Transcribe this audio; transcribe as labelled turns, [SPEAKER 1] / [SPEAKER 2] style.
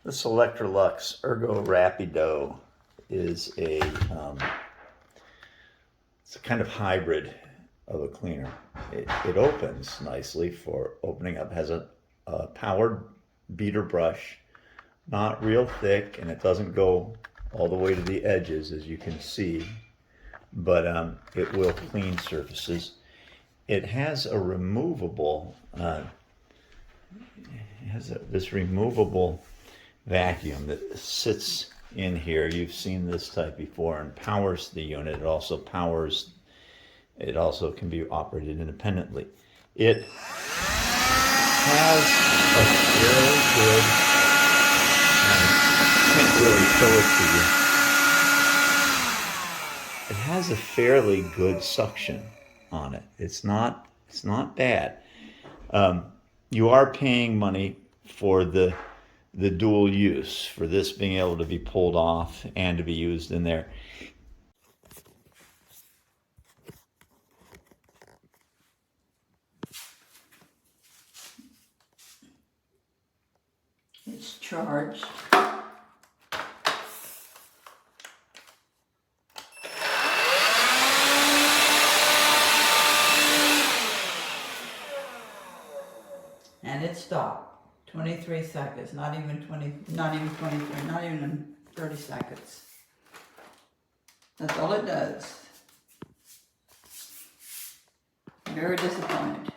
[SPEAKER 1] This Electrolux Ergorapido is it's a kind of hybrid of a cleaner. It opens nicely for opening up. It has a powered beater brush, not real thick, and it doesn't go all the way to the edges, as you can see, but it will clean surfaces. It has a removable, this removable vacuum that sits in here. You've seen this type before, and powers the unit. It also can be operated independently. It has a fairly good, I can't really show it to you. It has a fairly good suction on it. It's not bad. You are paying money for the dual use, for this being able to be pulled off and to be used in there.
[SPEAKER 2] It's charged. And it stopped. 23 seconds, not even 23, not even 30 seconds. That's all it does. Very disappointed.